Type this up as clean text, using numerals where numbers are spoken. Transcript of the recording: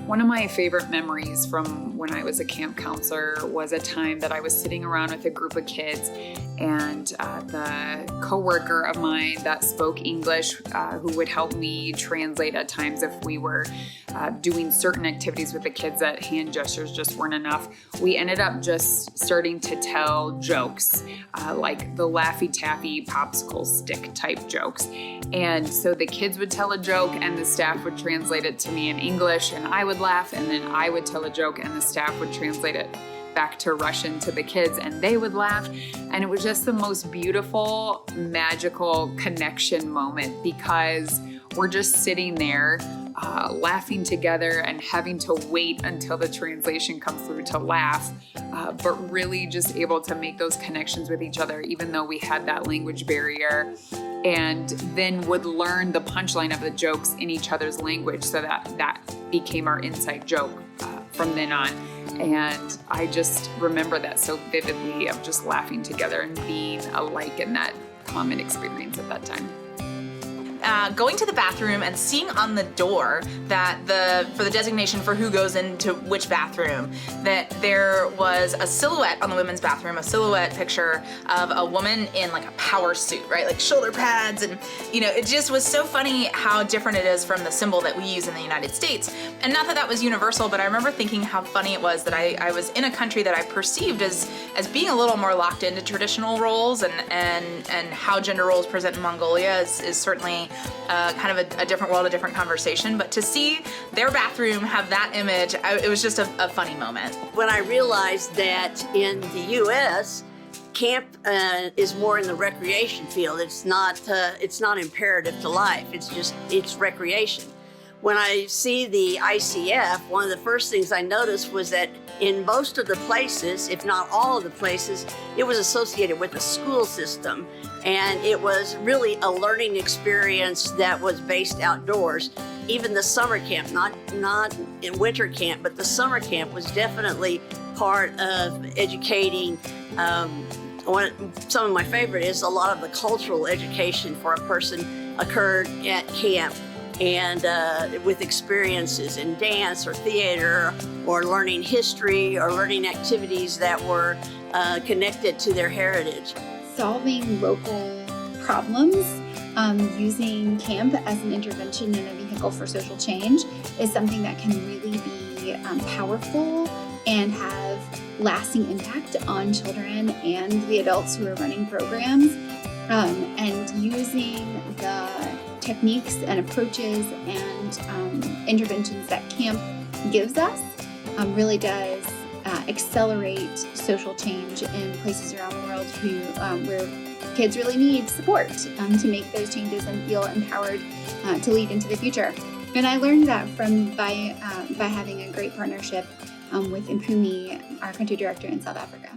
One of my favorite memories from when I was a camp counselor was a time that I was sitting around with a group of kids, and the coworker of mine that spoke English, who would help me translate at times if we were doing certain activities with the kids that hand gestures just weren't enough, we ended up just starting to tell jokes, like the Laffy Taffy popsicle stick type jokes. And so the kids would tell a joke and the staff would translate it to me in English, and I would laugh, and then I would tell a joke and the staff would translate it back to Russian to the kids and they would laugh. And it was just the most beautiful, magical connection moment, because we're just sitting there laughing together and having to wait until the translation comes through to laugh, but really just able to make those connections with each other, even though we had that language barrier, and then would learn the punchline of the jokes in each other's language, so that became our inside joke from then on. And I just remember that so vividly, of just laughing together and being alike in that common experience at that time. Going to the bathroom and seeing on the door that for the designation for who goes into which bathroom, that there was a silhouette on the women's bathroom, a silhouette picture of a woman in like a power suit, right? Like shoulder pads, and it just was so funny how different it is from the symbol that we use in the United States. And not that that was universal, but I remember thinking how funny it was that I was in a country that I perceived as being a little more locked into traditional roles, and how gender roles present in Mongolia is certainly kind of a different world, a different conversation, but to see their bathroom have that image, it was just a funny moment. When I realized that in the U.S., camp is more in the recreation field. It's not imperative to life. It's recreation. When I see the ICF, one of the first things I noticed was that in most of the places, if not all of the places, it was associated with the school system. And it was really a learning experience that was based outdoors. Even the summer camp, not in winter camp, but the summer camp was definitely part of educating. Some of my favorite is a lot of the cultural education for a person occurred at camp, and with experiences in dance or theater or learning history or learning activities that were connected to their heritage. Solving local problems using camp as an intervention and a vehicle for social change is something that can really be powerful and have lasting impact on children and the adults who are running programs. And using the techniques and approaches and interventions that camp gives us really does accelerate social change in places around the world where kids really need support to make those changes and feel empowered to lead into the future. And I learned that by having a great partnership with Impumi, our country director in South Africa.